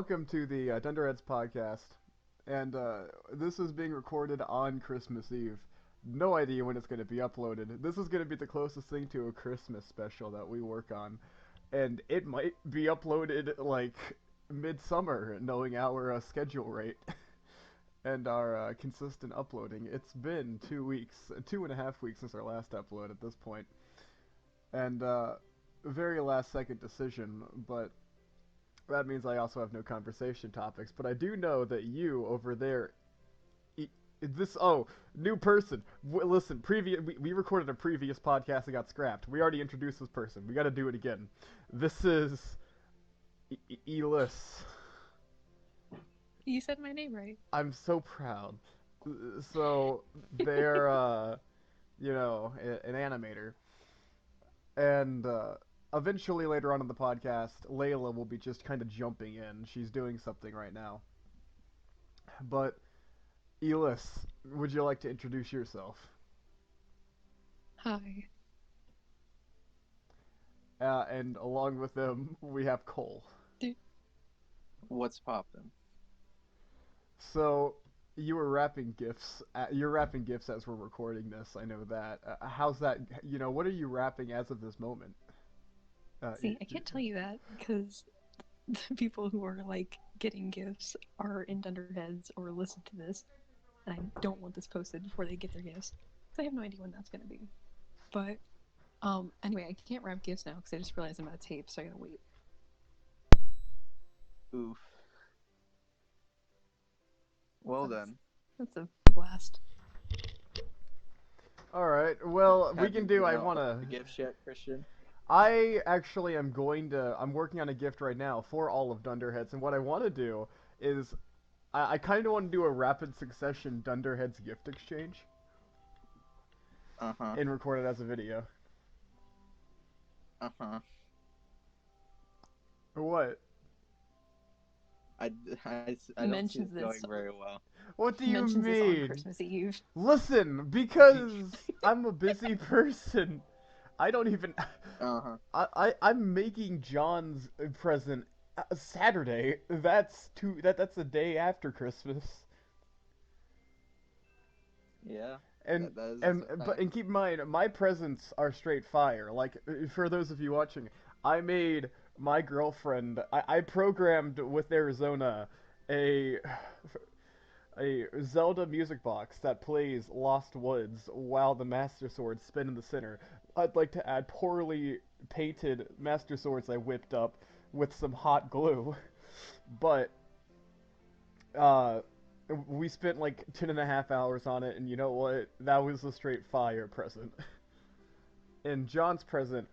welcome to the Dunderheads Podcast. And this is being recorded on Christmas Eve. No idea when it's going to be uploaded. This is going to be the closest thing to a Christmas special that we work on. And it might be uploaded like midsummer, knowing our schedule rate and our consistent uploading. It's been 2 weeks, 2.5 weeks since our last upload at this point. And very last second decision, but that means I also have no conversation topics, but I do know that you over there, new person. Listen, we recorded a previous podcast that got scrapped. We already introduced this person. We got to do it again. This is Eliss. You said my name right. I'm so proud. So they're an animator, and eventually later on in the podcast, Laila will be just kind of jumping in. She's doing something right now. But Eliss, would you like to introduce yourself? Hi. And along with them, we have Cole. What's poppin'? So you were wrapping gifts. You're wrapping gifts as we're recording this. I know that. How's that? What are you wrapping as of this moment? See, I can't tell you that because the people who are like getting gifts are in Dunderheads or listen to this, and I don't want this posted before they get their gifts because I have no idea when that's gonna be. But anyway, I can't wrap gifts now because I just realized I'm out of tape, so I gotta wait. Oof. Well That's, then. that's a blast. All right. Well, we Have can you do. given I out wanna. the gift yet, Christian? I actually am going to. I'm working on a gift right now for all of Dunderheads, and what I want to do is, I kind of want to do a rapid succession Dunderheads gift exchange Uh-huh. and record it as a video. Uh-huh. What? I, I don't see Mentions it going this very well. What do you mentions this on mean? Christmas Eve. Listen, because I'm a busy person. I don't even. Uh-huh. I'm making John's present Saturday. That's the day after Christmas. Yeah. And That is and the but time. and keep in mind, my presents are straight fire. Like for those of you watching, I made my girlfriend. I programmed with Arizona a a Zelda music box that plays Lost Woods while the Master Swords spin in the center. I'd like to add poorly painted Master Swords I whipped up with some hot glue, but uh, we spent like 10.5 hours on it, and you know what? That was a straight fire present. And John's present,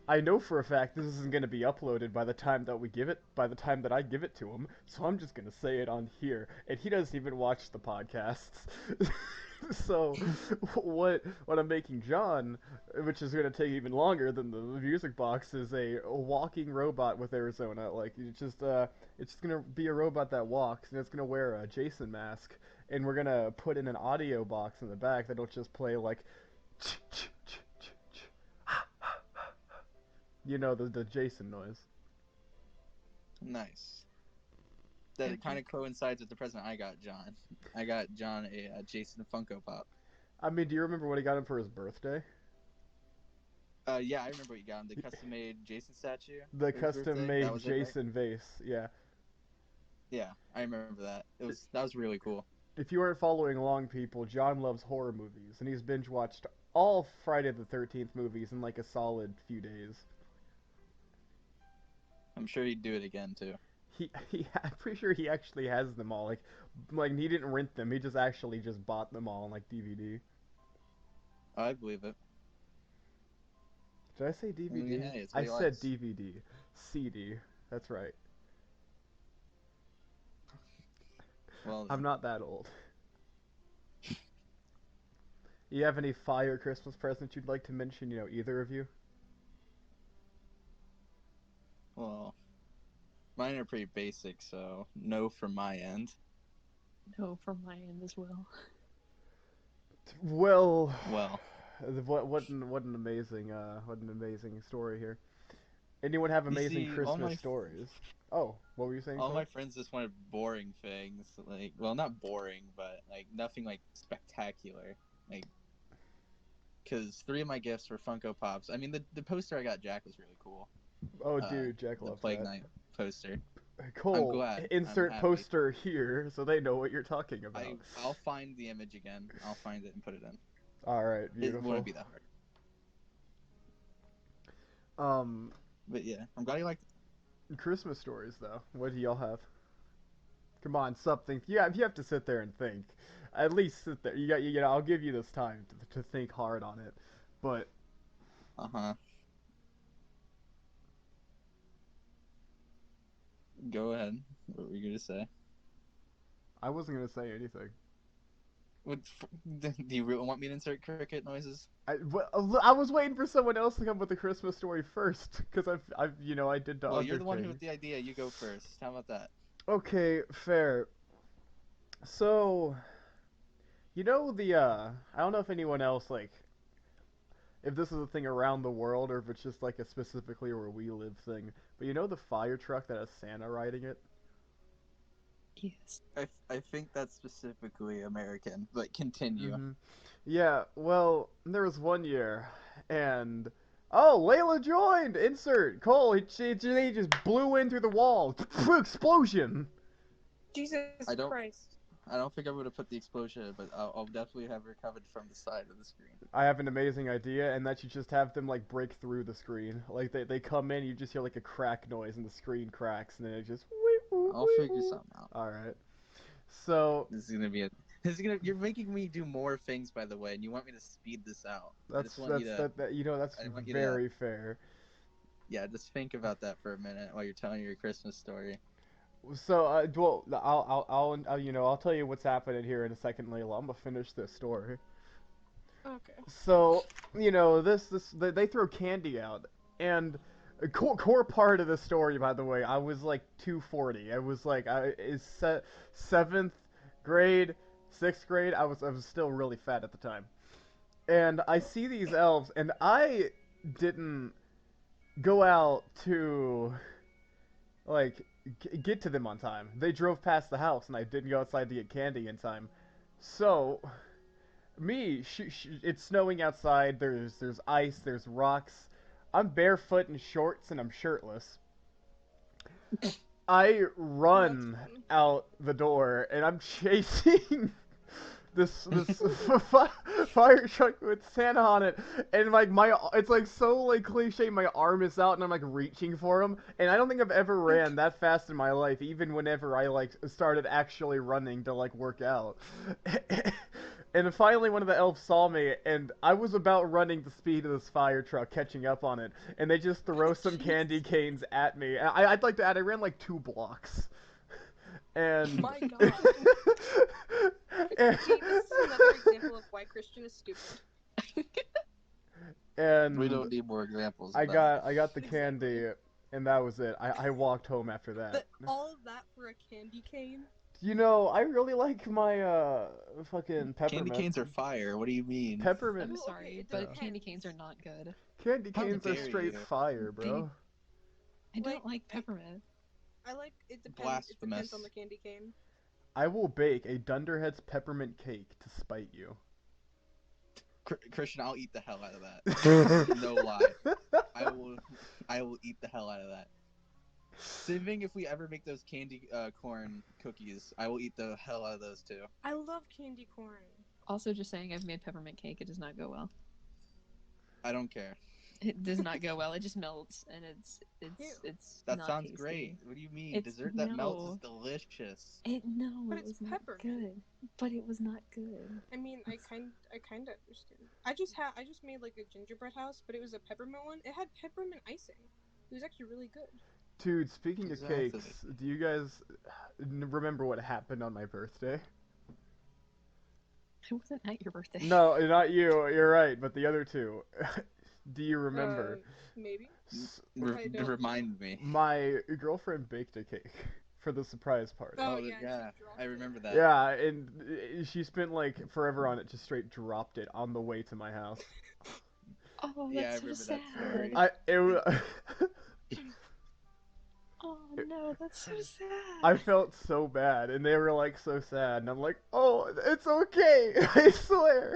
I know for a fact this isn't going to be uploaded by the time that I give it to him, so I'm just going to say it on here. And he doesn't even watch the podcasts. So, what I'm making John, which is going to take even longer than the music box, is a walking robot with Arizona. Like, it's just going to be a robot that walks, and it's going to wear a Jason mask. And we're going to put in an audio box in the back that'll just play, like, the Jason noise. Nice. That kind of coincides with the present I got John. I got John a Jason Funko Pop. I mean, do you remember what he got him for his birthday? Yeah, I remember what you got him. The custom-made Jason statue The for his birthday. That custom-made was it, right? Jason vase. Yeah. Yeah, I remember that. That was really cool. If you aren't following along, people, John loves horror movies, and he's binge watched all Friday the 13th movies in like a solid few days. I'm sure he'd do it again too. I'm pretty sure he actually has them all. Like he didn't rent them. He just actually just bought them all on like DVD. I believe it. Did I say I mean, DVD? hey, it's what I he said likes. DVD. CD. That's right. Well I'm then. not that old. You have any fire Christmas presents you'd like to mention? Either of you? Well, mine are pretty basic, so no from my end. No, from my end as well. Well, Well, what an amazing story here. Anyone have You amazing see, Christmas stories? Oh, what were you saying, all Cole? my friends just wanted boring things. Like, well, not boring, but like nothing like spectacular. Like, because 3 of my gifts were Funko Pops. I mean, the poster I got Jack was really cool. Oh, dude, Jack The loves Plague that. Knight poster. I'm Cole, glad. I'm insert happy. poster here so they know what you're talking about. I'll find the image again. I'll find it and put it in. All right, It wouldn't beautiful. be that hard. Um, But yeah, I'm glad you liked it. Christmas stories though. What do y'all have? Come on, something. Yeah, if you have to sit there and think, at least sit there. You know, I'll give you this time to think hard on it. But Uh-huh. Go ahead. What were you gonna say? I wasn't gonna say anything. What, do you really want me to insert cricket noises? I was waiting for someone else to come with the Christmas story first, because I did the Well, other you're the one who thing. with the idea. You go first. How about that? Okay, fair. So, I don't know if anyone else like if this is a thing around the world or if it's just like a specifically where we live thing. But you know the fire truck that has Santa riding it? Yes. I think that's specifically American, but continue. Mm-hmm. Yeah, well, there was one year, and oh, Layla joined. Insert Cole. They just blew in through the wall. Explosion. Jesus I don't Christ. I don't think I would have put the explosion, but I'll definitely have her covered from the side of the screen. I have an amazing idea, and that you just have them like break through the screen. Like they come in, you just hear like a crack noise, and the screen cracks, and then it just. I'll figure something out. All right. So This is gonna be a. This is gonna. You're making me do more things, by the way, and you want me to speed this out. I just want you to. that's I want you very fair. Yeah, just think about that for a minute while you're telling your Christmas story. So, well, I'll tell you what's happening here in a second, Layla. I'm gonna finish this story. Okay. So, they throw candy out, and a core part of the story, by the way, I was like 240. I was like, seventh grade, sixth grade. I was still really fat at the time, and I see these elves, and I didn't go out to like get to them on time. They drove past the house, and I didn't go outside to get candy in time. So it's snowing outside. There's ice. There's rocks. I'm barefoot in shorts, and I'm shirtless. I run out the door, and I'm chasing this fire truck with Santa on it, and like it's like so like cliche. My arm is out, and I'm like reaching for him, and I don't think I've ever ran that fast in my life, even whenever I like started actually running to like work out. And finally, one of the elves saw me, and I was about running the speed of this fire truck, catching up on it, and they just throw some candy canes at me. I'd like to add, I ran like 2 blocks. And My God. and, See, this is another example of why Christian is stupid. and We don't need more examples. I got the candy, Exactly. and that was it. I walked home after that. All of that for a candy cane? You know, I really like my fucking Candy peppermint. canes are fire. What do you mean? Peppermint. I'm Well, sorry, okay, it but depends. candy canes are not good. Candy How canes are dare straight you. fire, bro. I don't Like, like peppermint. I like it depends. It Blasphemous. depends on the candy cane. I will bake a Dunderheads peppermint cake to spite you. Christian, I'll eat the hell out of that. No lie. I will eat the hell out of that. Saving if we ever make those candy corn cookies, I will eat the hell out of those too. I love candy corn. Also, just saying, I've made peppermint cake. It does not go well. I don't care. It does not go well. It just melts, and it's That not sounds tasty. great. What do you mean? It's- Dessert that melts no. is delicious. But It it's was not peppermint. good. But it was not good. I mean, I kind of understand. I just made like a gingerbread house, but it was a peppermint one. It had peppermint icing. It was actually really good. Dude, speaking Exactly. of cakes, do you guys remember what happened on my birthday? It wasn't at your birthday. No, not you. You're right, but the other two. Do you remember? Maybe. I don't Remind me. My girlfriend baked a cake for the surprise party. Oh, Oh, yeah, yeah. she dropped I it. remember that. Yeah, and she spent like forever on it, just straight dropped it on the way to my house. Oh, Yeah, I that's so remember sad. that story. It Oh no, that's so sad. I felt so bad, and they were like so sad, and I'm like, oh, it's okay, I swear.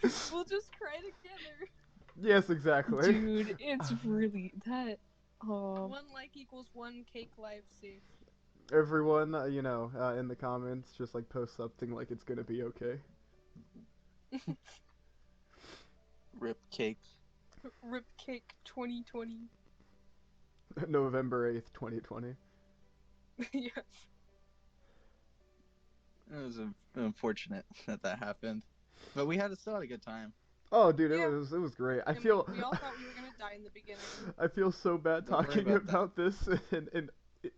We'll just cry together. Yes, exactly. Dude, it's really that. Oh, 1 like equals 1 cake life safe. Everyone, in the comments, just like post something like it's gonna be okay. Rip cake. Rip cake 2020. November 8th, 2020. Yes. It was unfortunate that happened, but we still had a good time. Oh, dude, Yeah. it was great. I mean, we all thought we were gonna die in the beginning. I feel so bad Don't worry talking about about this, and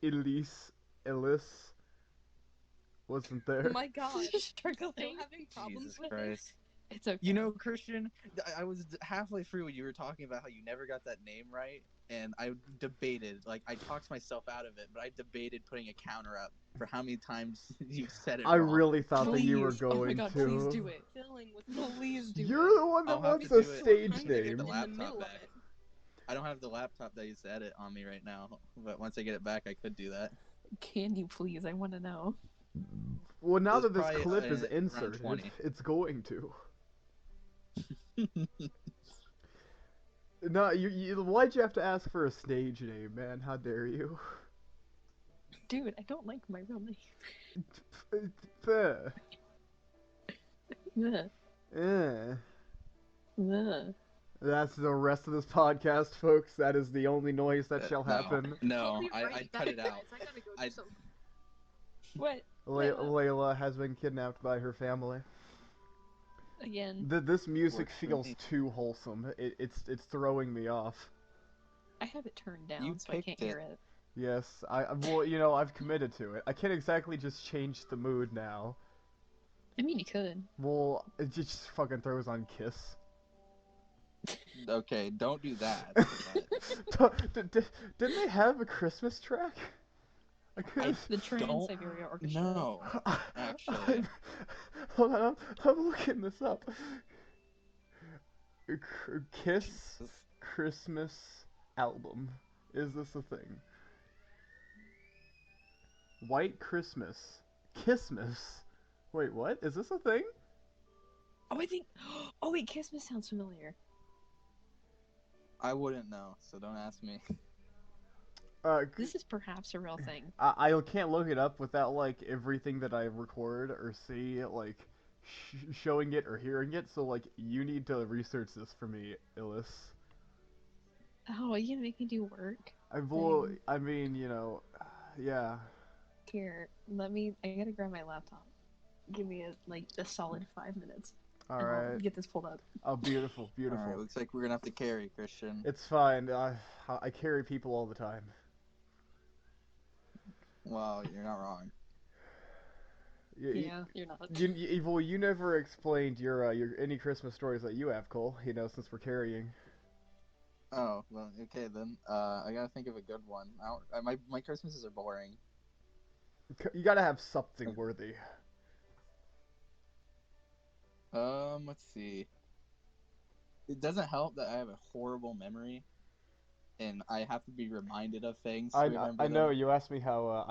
Eliss wasn't there. Oh my god. struggling. Still having problems Jesus with Christ. It's okay. You know, Christian, I was halfway through when you were talking about how you never got that name right, and I debated, like, I talked myself out of it, but I debated putting a counter up for how many times you said it I wrong. really thought that you were Please. Oh my going god, to. please do it. filling with Please do You're it. the one that I'll have wants to a do it. stage I'm gonna name. The in the laptop middle back. of it. I don't have the laptop that I used to edit on me right now, but once I get it back, I could do that. Can you please? I want to know. Well, now It was that this probably, clip is around inserted, 20. it's going to. No, why'd you have to ask for a stage name, man? How dare you? Dude, I don't like my real name. Ugh. Ugh. Eh. Ugh. That's the rest of this podcast, folks. That is the only noise that shall No. happen. No, I'll be I right cut it back, out. guys. I gotta go do I- something. What? Layla has been kidnapped by her family. Again, This music Works for feels me. too wholesome. It's throwing me off. I have it turned down, You so I can't picked hear it. Yes, I've committed to it. I can't exactly just change the mood now. I mean, you could. Well, it just fucking throws on Kiss. Okay, don't do that. Didn't they have a Christmas track? I could. The Trans-Siberia Orchestra. No, actually. Hold on, I'm looking this up. Kiss Jesus. Christmas album. Is this a thing? White Christmas. Kissmas. Wait, what? Is this a thing? Oh, I think. Oh wait, Christmas sounds familiar. I wouldn't know, so don't ask me. This is perhaps a real thing. I can't look it up without like everything that I record or see like showing it or hearing it. So like you need to research this for me, Eliss. Oh, are you gonna make me do work? I mean, yeah. Here, I gotta grab my laptop. Give me a solid 5 minutes. All and I'll right. get this pulled up. Oh, beautiful, beautiful. Alright, looks like we're gonna have to carry, Christian. It's fine. I carry people all the time. Wow, you're not wrong. Yeah, you're not. You never explained your any Christmas stories that you have, Cole. Since we're carrying. Oh, well, okay then. I gotta think of a good one. My Christmases are boring. You gotta have something worthy. Let's see. It doesn't help that I have a horrible memory, and I have to be reminded of things to remember I know them. you asked me how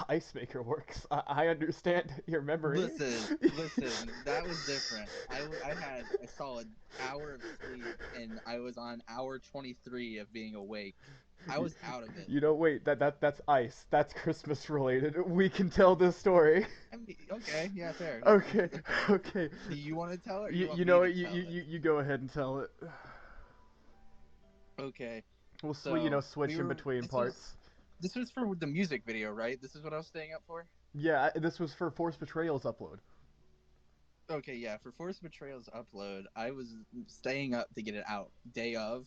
ice maker works. I understand your memory. Listen, that was different. I had a solid hour of sleep, and I was on hour 23 of being awake. I was out of it. Wait, that's ice. That's Christmas related. We can tell this story. I mean, okay, yeah, fair. Okay, okay. Do you want to tell it, or You, you want you me know to what? tell it? You go ahead and tell it. Okay. We'll So switch in between parts. This was for the music video, right? This is what I was staying up for? Yeah, this was for Force Betrayal's upload. Okay, yeah, for Force Betrayal's upload, I was staying up to get it out day of.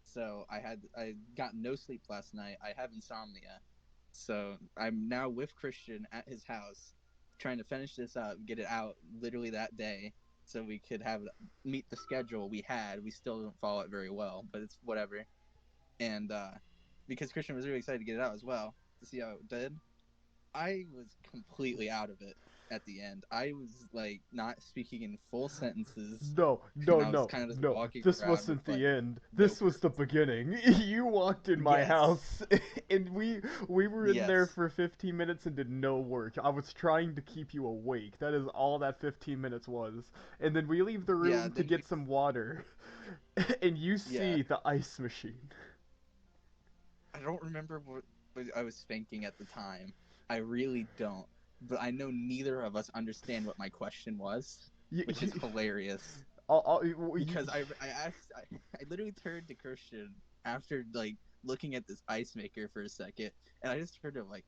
So I got no sleep last night. I have insomnia. So I'm now with Christian at his house trying to finish this up, get it out literally that day so we could meet the schedule we had. We still don't follow it very well, but it's whatever. And because Christian was really excited to get it out as well to see how it did, I was completely out of it. at the end. I was like not speaking in full sentences, No, and no, I was no, kind of just no. walking This around with wasn't like the end. no This was the purpose. beginning. You walked in my Yes, house, and we were in there yes, for 15 minutes and did no work. I was trying to keep you awake. That is all that 15 minutes was. And then we leave the yeah. room to Then we, get some water, and you yeah. see the ice machine. I don't remember what I was thinking at the time. I really don't. But I know neither of us understand what my question was, You, which is hilarious. you, Because I asked, I literally turned to Christian after like looking at this ice maker for a second, and I just turned to him like,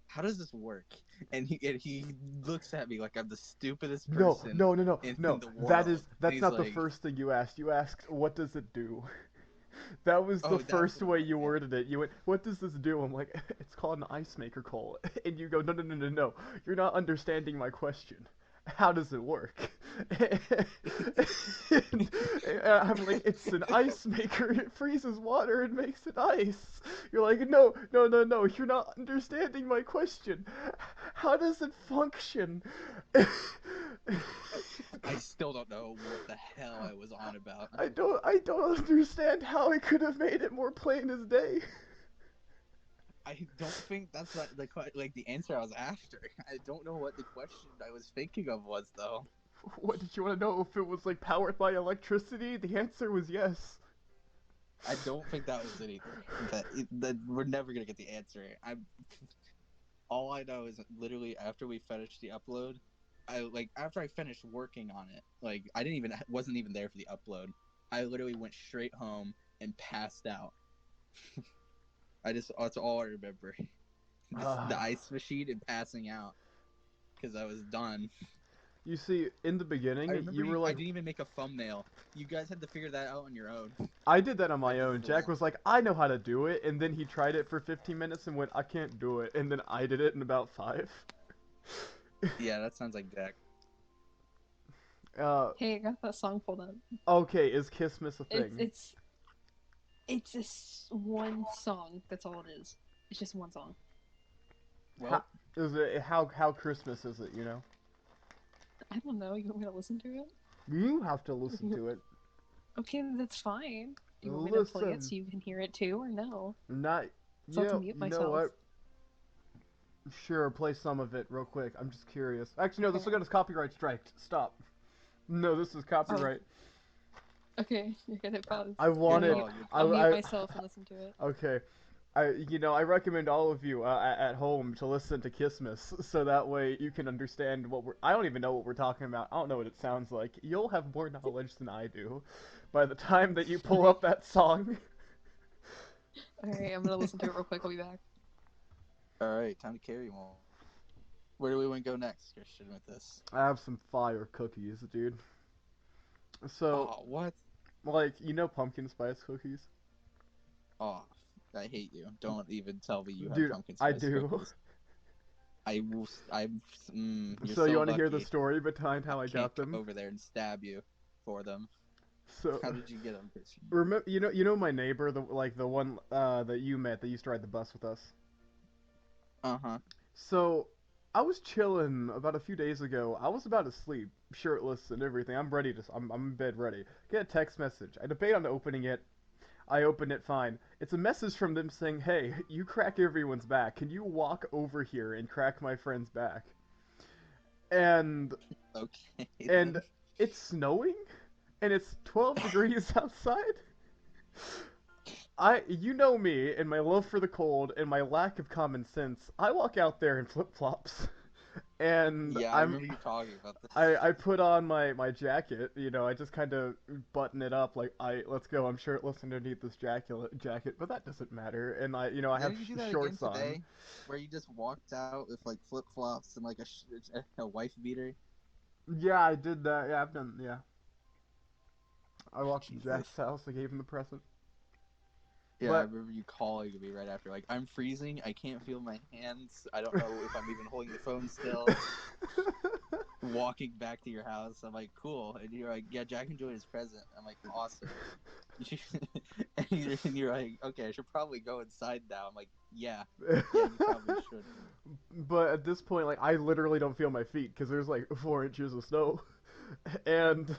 "How does this work?" And he looks at me like I'm the stupidest no, person no, no, no, in no. the That is world, and that's he's not the like, first thing you asked. You asked, "What does it do?" That was the "Oh, that's first what it way was." you Yeah. worded it. You went, "What does this do?" I'm like, "It's called an ice maker, Cole." And you go, "No, no, no, no, no. You're not understanding my question. How does it work?" And I'm like, "It's an ice maker. It freezes water and makes it ice." You're like, "No, no, no, no. You're not understanding my question. How does it function?" I still don't know what the hell I was on about. I don't understand how it could have made it more plain as day. I don't think that's what like the answer I was after. I don't know what the question I was thinking of was though. What did you want to know if it was like powered by electricity? The answer was yes. I don't think that was it either. That we're never gonna get the answer. I all I know is literally after we finished the upload, I like after I finished working on it, like I didn't even wasn't even there for the upload. I literally went straight home and passed out. I just that's all I remember. The ice machine and passing out because I was done. You see, in the I beginning, remember you were I like, didn't even make a thumbnail. You guys had to figure that out on your own. I did that on I my just own. Jack was like, I know how to do it, and then he tried it for 15 minutes and went, I can't do it, and then I did it in about 5. yeah, that sounds like Jack. uh, Hey, I got that song pulled up. okay, is Kissmas a It's thing? it's it's just one song. That's all it is. It's just one song. How Well, is it? How Christmas is it? You know, I don't know. You want me to listen to it? you have to listen to it. Okay, that's fine. You want me to play it Listen, so you can hear it too, or no? not So I have to mute you know myself. what? Sure, play some of it real quick. I'm just curious. Actually, no, this will Okay. get us copyright striked. Stop. No, this is Oh, copyright. okay. You're gonna pause. I good wanted. call. Good I. I'll call. mute myself and listen to it. Okay. I recommend all of you at home to listen to Kissmas, so that way you can understand what we're. I don't even know what we're talking about. I don't know what it sounds like. You'll have more knowledge than I do, by the time that you pull up that song. Alright, I'm gonna listen to it real quick. I'll be back. All right, time to carry more. Where do we want to go next, Christian, with this? I have some fire cookies, dude. So, Oh, what? like, pumpkin spice cookies? Oh, I hate you. Don't even tell me you have Dude, pumpkin I spice do. cookies. I will. You're So you so want to hear the lucky. story behind I how I can't got come them? over there and stab you for them. So, How did you get them, Christian? remember, you know my neighbor, the one that you met that used to ride the bus with us. Uh huh. So, I was chilling about a few days ago. I was about to sleep, shirtless and everything. I'm in bed ready. Get a text message. I debate on opening it. I open it fine. It's a message from them saying, "Hey, you crack everyone's back. Can you walk over here and crack my friend's back?" And Okay and then. it's snowing and it's 12 degrees outside. You know me and my love for the cold and my lack of common sense. I walk out there in flip-flops and Yeah, I remember you talking about this. I put on my jacket, I just kind of button it up like let's go. I'm shirtless underneath this jacket, but that doesn't matter. And I have Didn't you do that again shorts on. today, where you just walked out with like flip flops and like a wife beater? Yeah, I did that. Yeah, I've done. Yeah, I walked to Jesus. Jack's house. I gave him the present. Yeah, I But remember you calling me right after. Like, I'm freezing. I can't feel my hands. I don't know if I'm even holding the phone still. walking back to your house. I'm like, cool. And you're like, yeah, Jack enjoyed his present. I'm like, awesome. And you're like, okay, I should probably go inside now. I'm like, yeah, you probably should. But at this point, like, I literally don't feel my feet because there's like 4 inches of snow, and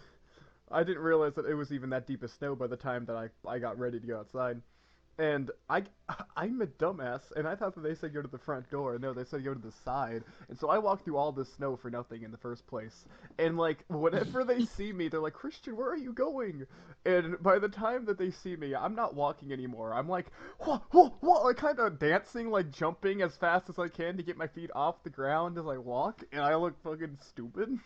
I didn't realize that it was even that deep of snow by the time that I got ready to go outside. And I'm a dumbass, and I thought that they said go to the front door. No, they said go to the side. And so I walked through all this snow for nothing in the first place. And like whenever they see me, they're like, "Christian, where are you going?" And by the time that they see me, I'm not walking anymore. I'm like, what, like kind of dancing, like jumping as fast as I can to get my feet off the ground as I walk, and I look fucking stupid.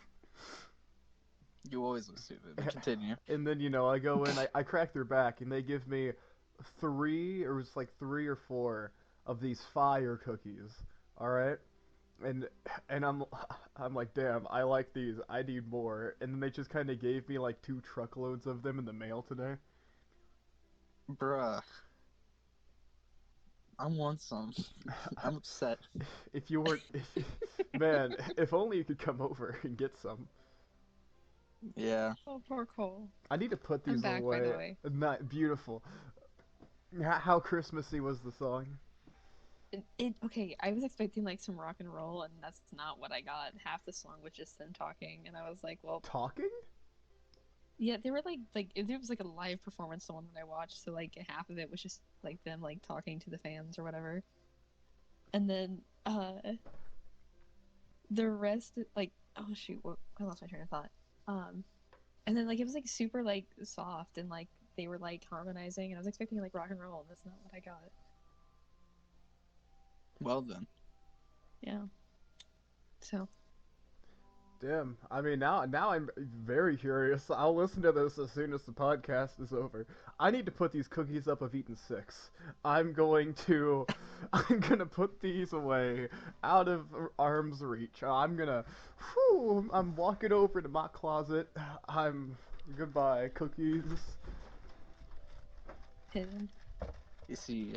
You always look stupid. But continue. And then I go in, I crack their back, and they give me three, or it was like 3 or 4 of these fire cookies. All right, and I'm like, damn, I like these. I need more. And then they just kind of gave me like 2 truckloads of them in the mail today. Bruh. I want some. I'm upset. If you weren't, man, if only you could come over and get some. Yeah. Oh, poor Cole. I need to put I'm these back, away. by the way. Not beautiful. How Christmassy was the song? Okay, I was expecting like some rock and roll, and that's not what I got. Half the song was just them talking, and I was like, well, Talking? yeah, they were like it was like a live performance, the one that I watched, so like half of it was just like them like talking to the fans or whatever, and then the rest like oh shoot, I lost my train of thought. And then like it was like super like soft and like they were like harmonizing, and I was expecting like rock and roll, and that's not what I got. Well then. Yeah. So. Damn. I mean, now I'm very curious. I'll listen to this as soon as the podcast is over. I need to put these cookies up. I've eaten 6. I'm going to I'm gonna put these away out of arm's reach. I'm walking over to my closet. Goodbye, cookies. Hidden. You see,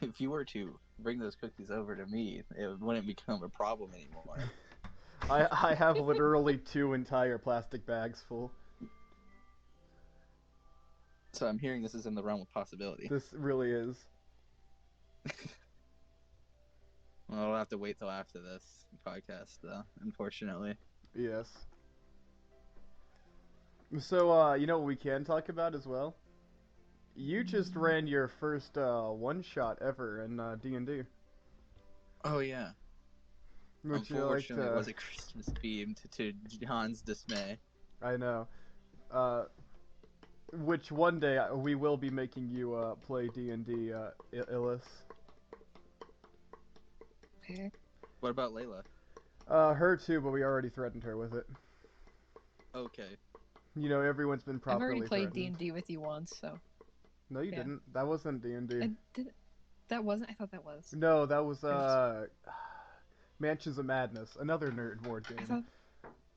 if you were to bring those cookies over to me, it wouldn't become a problem anymore. I have literally 2 entire plastic bags full. So I'm hearing this is in the realm of possibility. This really is. Well, we'll have to wait till after this podcast, though, unfortunately. Yes. So, you know what we can talk about as well? You just ran your first one-shot ever in D&D. Oh, yeah. Would you like Unfortunately, to... it was a Christmas themed to John's dismay. I know. Which one day we will be making you play D&D, Eliss. Okay. What about Laila? Her too, but we already threatened her with it. Okay. You know, everyone's been I've already properly played threatened. D&D with you once, so. No, you Yeah. didn't. That wasn't D&D. I did. That wasn't. I thought that was. No, that was Mansions of Madness, another nerd board game. I thought.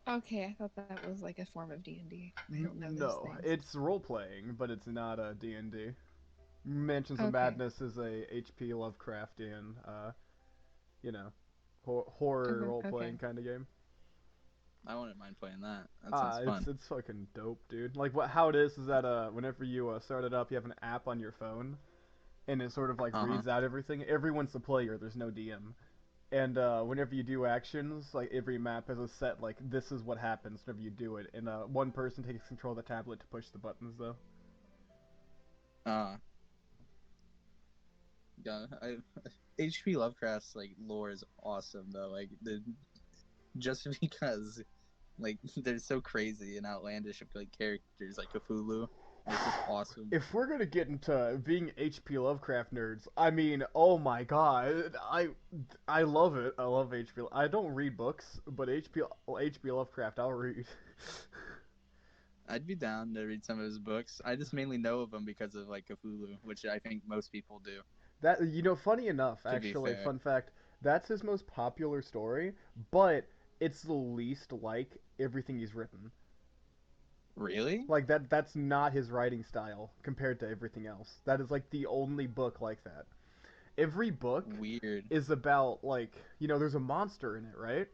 Okay, I thought that was like a form of D&D. I don't know those No, things. it's role playing, but it's not a D&D. Mansions of Okay. Madness is a H.P. Lovecraftian, horror role playing Okay. kind of game. I wouldn't mind playing that. That sounds fun. It's fucking dope, dude. Like how it is that whenever you start it up, you have an app on your phone, and it sort of like reads out everything. Everyone's the player. There's no DM. And whenever you do actions, like every map has a set like this is what happens whenever you do it, and one person takes control of the tablet to push the buttons though. Yeah, H.P. Lovecraft's like lore is awesome though. Like just because like they're so crazy and outlandish of like characters like Cthulhu. It's just awesome. If we're gonna get into being H.P. Lovecraft nerds, I mean, oh my god, I love it. I love H.P. I don't read books, but H.P. Lovecraft I'll read. I'd be down to read some of his books. I just mainly know of him because of like Cthulhu, which I think most people do. That funny enough, actually, fun fact, that's his most popular story, but it's the least like everything he's written. Really? Like that's not his writing style compared to everything else. That is like the only book like that. Every book Weird. is about like, there's a monster in it, right?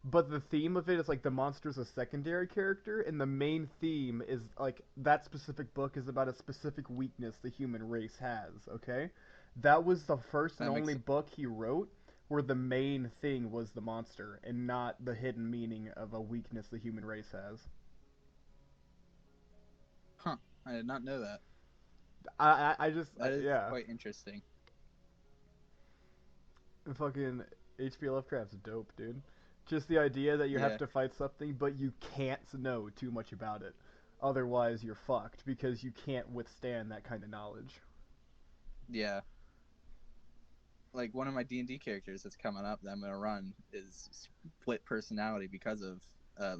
but the theme of it is like the monster's a secondary character, and the main theme is like that specific book is about a specific weakness the human race has. Okay, that was the first and That makes only sense. book he wrote where the main thing was the monster and not the hidden meaning of a weakness the human race has. Huh. I did not know that. I just That is yeah, quite interesting. fucking H.P. Lovecraft's dope, dude. Just the idea that you have Yeah. to fight something, but you can't know too much about it. Otherwise, you're fucked because you can't withstand that kind of knowledge. Yeah. Like one of my D&D characters that's coming up that I'm gonna run is split personality because of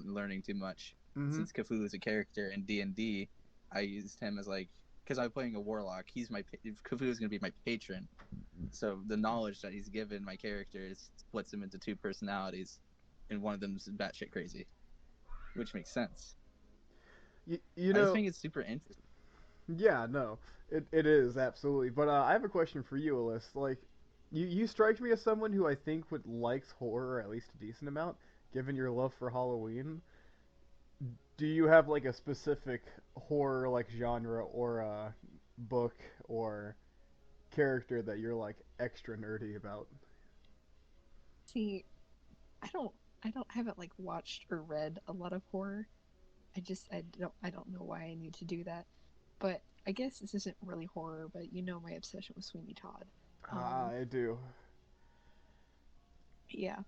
learning too much. Mm-hmm. Since Cthulhu is a character in D&D, I used him as like because I'm playing a warlock. Cthulhu is gonna be my patron, so the knowledge that he's given my character splits him into two personalities, and one of them's batshit crazy, which makes sense. You I just know, think it's super interesting. yeah, no, it is absolutely. But I have a question for you, Eliss. Like, you strike me as someone who I think would likes horror at least a decent amount, given your love for Halloween. Do you have like a specific horror like genre or book or character that you're like extra nerdy about? See, I don't I haven't like watched or read a lot of horror. I don't know why I need to do that. But I guess this isn't really horror, but you know my obsession with Sweeney Todd. I do. Yeah.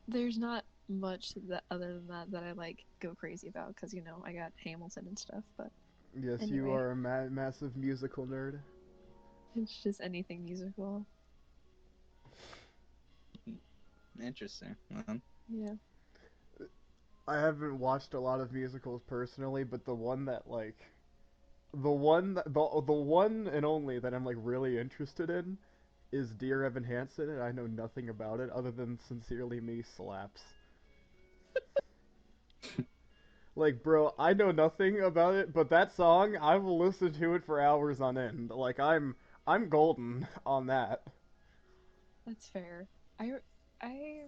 There's not much that other than that I like go crazy about because you know I got Hamilton and stuff. But Yes, you anyway, are a massive musical nerd. it's just anything musical. Interesting. Yeah. I haven't watched a lot of musicals personally, but the one that like the one and only that I'm like really interested in is Dear Evan Hansen, and I know nothing about it other than Sincerely Me slaps. Like, bro, I know nothing about it, but that song, I will listen to it for hours on end. Like, I'm golden on that. That's fair. I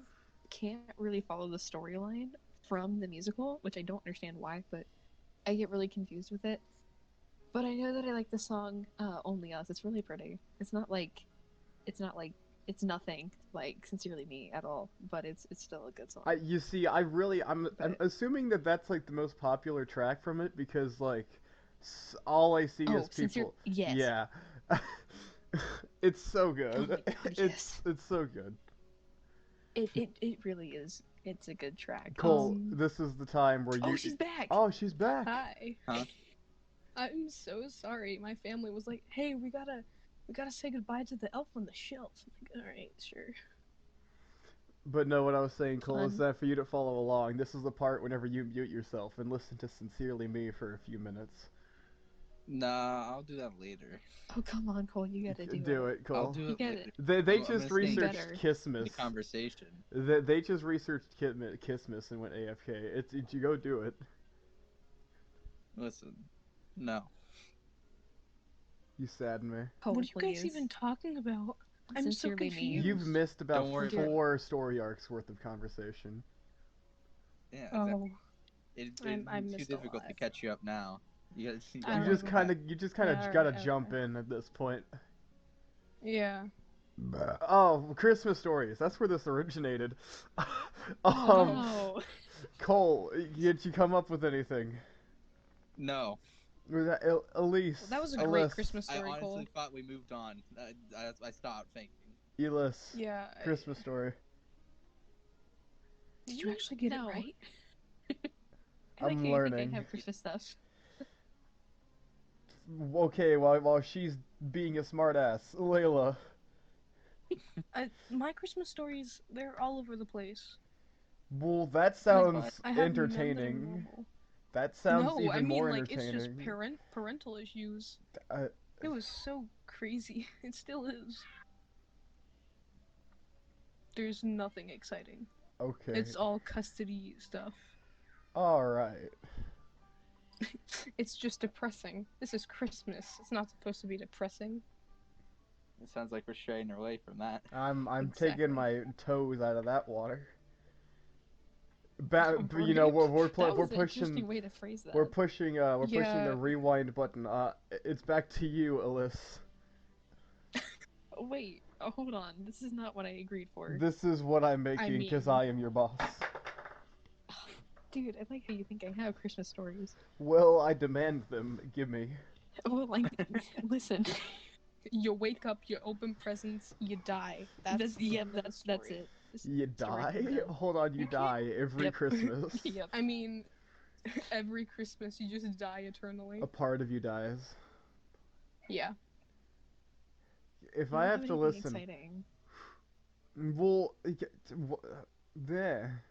can't really follow the storyline from the musical, which I don't understand why, but I get really confused with it. But I know that I like the song "Only Us." It's really pretty. It's not like it's nothing like "Sincerely Me" at all, but it's still a good song. You see, I'm But assuming that that's like the most popular track from it because like all I see is oh, sincere, people. yes. Yeah, it's so Oh good. my god, yes. It's so good. It really is. It's a good track. Cole, this is the time where Oh, you. she's back. Oh, she's back. Hi. Huh? I'm so sorry. My family was like, "Hey, we gotta say goodbye to the elf on the shelf." I'm like, all right, sure. But no, what I was saying, Cole, is Fun. that for you to follow along, this is the part whenever you mute yourself and listen to Sincerely Me for a few minutes. Nah, I'll do that later. Oh come on, Cole, you gotta do Do it. it, I'll Cole. do You it gotta later. They I'm just gonna stay be researched better. in Kissmas. the conversation. They just researched Kissmas and went AFK. You go do it. Listen, no. You sadden me. What Cole, are you guys please. even talking about? I'm so Sincerely me. You've confused. missed about Don't worry about it. 4 story arcs worth of conversation. Yeah, exactly. Oh, It'd I be too missed a difficult to lot. catch you up now. You I gotta You don't run just from even. kind that. of Yeah, all gotta right, jump okay. in at this point. Yeah. Oh, Christmas stories. That's where this originated. Oh um, no. Cole, did you come up with anything? No, Was that Well, that Elise? was a great Eliss? Christmas I story, Cole. honestly thought we moved on. I stopped thinking. Eliss. Yeah. Christmas story. Did you actually get it No. right? I like I'm how you think I learning. have Christmas stuff. Okay, while she's being a smartass, Layla. My Christmas stories, they're all over the place. Well, that That's fine. sounds I have none that are entertaining. normal. That sounds No, I even mean more like it's just entertaining. parental issues. Uh, It was so crazy. It still is. There's nothing exciting. okay. It's all custody stuff. Alright. It's just depressing. This is Christmas. It's not supposed to be depressing. It sounds like we're straying away from that. I'm taking Exactly. my toes out of that water. You know, That we're was an interesting pushing way to phrase that. we're pushing the Yeah. rewind button. It's back to you, Eliss. Wait, hold on. This is not what I agreed for. This is what I'm I making because mean, I am your boss. Dude, I like how you think I have Christmas stories. Well, I demand them. Give me. Well, like, listen. you wake up, you open presents, you die. That's the end of the That's story. it. You Story die? come down. Hold on, you You can't- die every Yep. Christmas. Yep. I mean, every Christmas you just die eternally. A part of you dies. Yeah. If You I don't have to anything listen, exciting. well, there,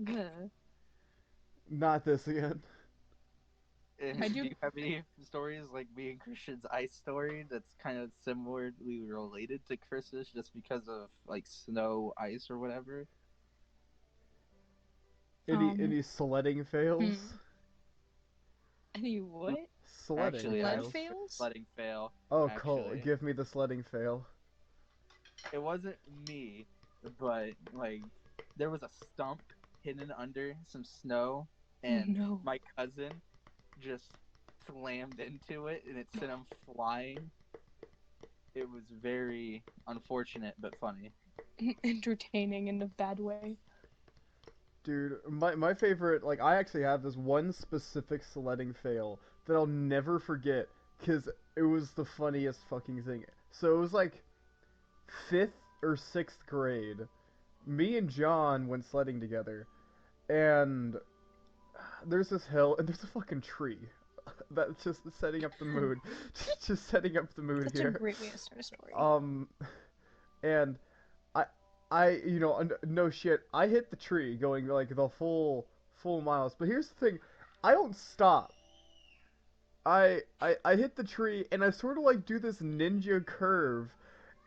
Ugh. not this again. I Do do- you have any stories like me and Christian's ice story that's kind of similarly related to Christmas just because of like snow, ice, or whatever? Any sledding fails? Any what? Sledding Actually, I Lead have fails. a fails? sledding fail. Oh, Cole, actually. give me the sledding fail. It wasn't me, but like there was a stump hidden under some snow, and no. my cousin just slammed into it, and it sent him flying. It was very unfortunate but funny. Entertaining in a bad way. Dude, my favorite, like, I actually have this one specific sledding fail that I'll never forget because it was the funniest fucking thing. So it was like 5th or 6th grade. Me and John went sledding together, and there's this hill, and there's a fucking tree. That's just setting up the mood. Just setting up the mood That's here. a great way to start a story. And I, you know, no shit. I hit the tree going like the full miles. But here's the thing, I don't stop. I hit the tree and I sort of like do this ninja curve,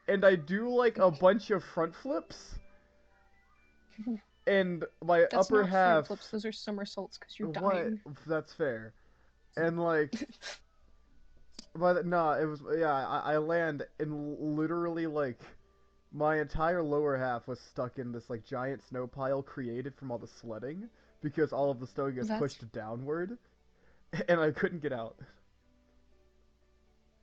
and I do like a bunch of front flips. And my That's upper not half. front flips, those are somersaults because you're What? dying. That's fair. And like, but no, it was yeah. I land and literally like my entire lower half was stuck in this like giant snow pile created from all the sledding because all of the snow gets That's- pushed downward, and I couldn't get out.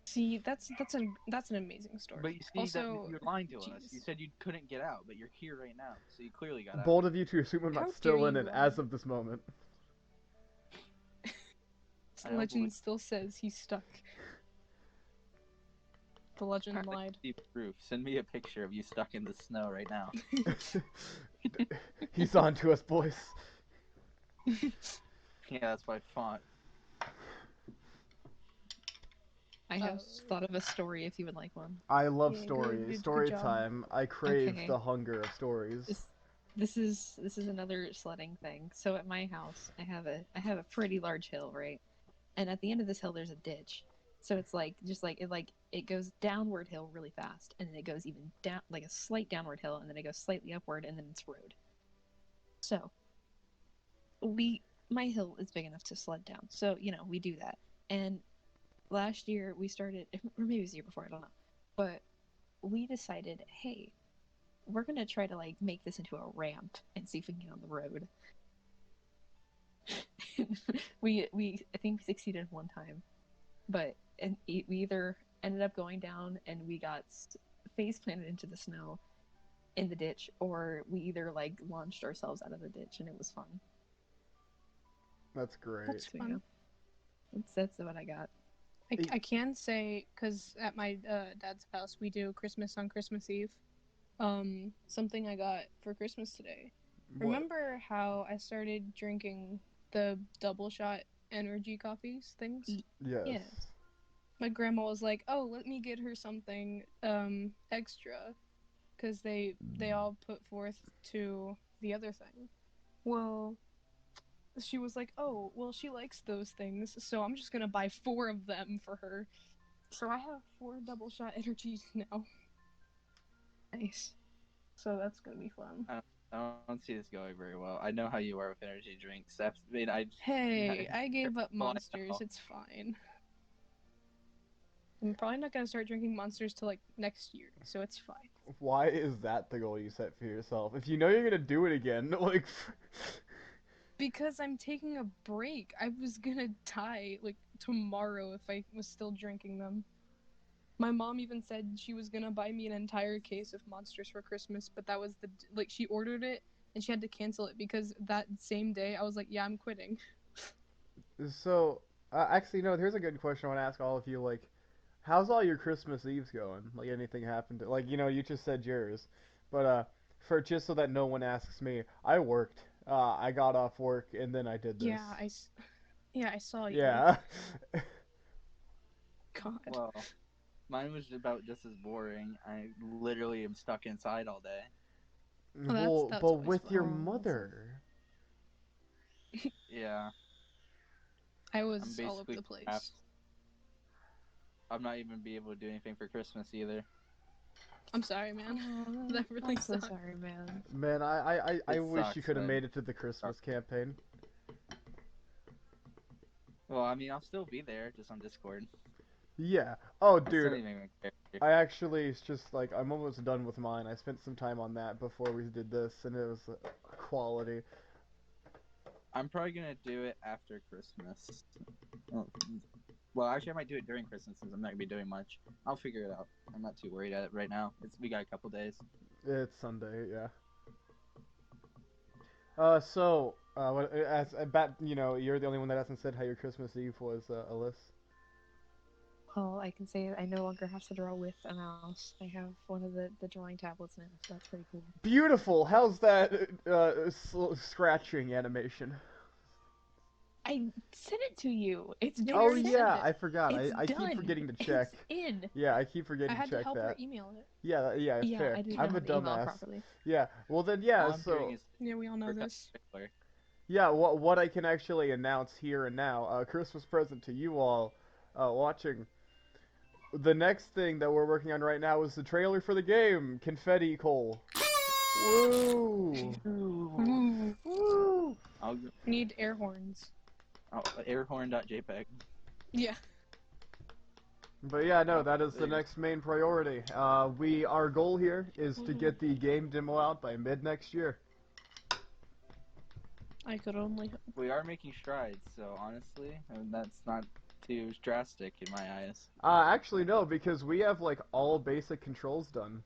See, that's an amazing story. But you see, Also, that you're lying to us. jeez. You said you couldn't get out, but you're here right now, so you clearly got out. Bold of you to assume I'm How not still dare in you it lie. as of this moment. I don't Legend believe- still says he's stuck. The legend lied. See proof. Send me a picture of you stuck in the snow right now. He's on to us, boys. Yeah, that's by font. I have thought of a story if you would like one. I love Yeah, stories. good Story job. time. I crave Okay. the hunger of stories. This is another sledding thing. So at my house, I have a pretty large hill, right? And at the end of this hill, there's a ditch. So it's like just like it goes downward hill really fast, and then it goes even down like a slight downward hill, and then it goes slightly upward, and then it's road. So my hill is big enough to sled down. So we do that. And last year we started, or maybe it was the year before, I don't know, but we decided, hey, we're gonna try to like make this into a ramp and see if we can get on the road. we I think we succeeded one time, but we either ended up going down and we got face planted into the snow in the ditch, or we either like launched ourselves out of the ditch, and it was fun. That's great. That's So, fun. that's what I got. I can say, because at my dad's house we do Christmas on Christmas Eve. Something I got for Christmas today. What? Remember how I started drinking the double shot energy coffees things? Yes. Yeah. My grandma was like, "Oh, let me get her something extra," because they all put forth to the other thing. Well, she was like, "Oh, well, she likes those things, so I'm just gonna buy 4 of them for her." So I have 4 double shot energies now. Nice. So that's gonna be fun. I don't see this going very well. I know how you are with energy drinks. I mean, Hey, I gave up Well, I Monsters. know. It's fine. I'm probably not gonna start drinking Monsters till like next year, so it's fine. Why is that the goal you set for yourself? If you know you're gonna do it again, like. Because I'm taking a break. I was gonna die like tomorrow if I was still drinking them. My mom even said she was gonna buy me an entire case of Monsters for Christmas, but that was she ordered it and she had to cancel it because that same day I was like, yeah, I'm quitting. So, actually, no. Here's a good question I want to ask all of you. Like, how's all your Christmas Eves going? Like, anything happened? Like, you just said yours, but for just so that no one asks me, I worked. I got off work and then I did this. Yeah, I saw you. Yeah. God. Well, mine was about just as boring. I literally am stuck inside all day. Well, That's but always with fun. your mother. Yeah, I I'm was all over basically the place. trapped. I'm not even be able to do anything for Christmas either. I'm sorry, man. Oh, That really I'm so sucks. sorry, man. Man, I It wish you sucks, could have but made it to the Christmas campaign. well, I mean, I'll still be there, just on Discord. Yeah. Oh, I still dude. don't even care. I actually, it's just like, I'm almost done with mine. I spent some time on that before we did this, and it was quality. I'm probably gonna do it after Christmas. Well, actually, I might do it during Christmas since I'm not gonna be doing much. I'll figure it out. I'm not too worried at it right now. We got a couple days. It's Sunday, yeah. I bet, you're the only one that hasn't said how your Christmas Eve was, Eliss. Well, I can say I no longer have to draw with a mouse. I have one of the drawing tablets now, so that's pretty cool. Beautiful! How's that, scratching animation? I sent it to you. It's Yeah, been you Oh already sent. sent yeah, it. I forgot. It's I keep done. forgetting to check. It's in. Yeah, I keep I forgetting to had to check help her that. email it. Yeah, Yeah, fair. I didn't know I'm how a to email it dumbass. properly. Yeah, well then, All yeah, I'm doing so, is Yeah, we all know work out this. the yeah, what I can actually announce here and now, Christmas present to you all, watching. The next thing that we're working on right now is the trailer for the game, Confetti Cole. Woo! Ooh. Woo! I'll Need air horns. airhorn.jpg. Yeah. But yeah, no, that is the There you go. next main priority. Our goal here is to get the game demo out by mid next year. I could only hope. We are making strides, so honestly, I mean, that's not too drastic in my eyes. Actually no, because we have like all basic controls done.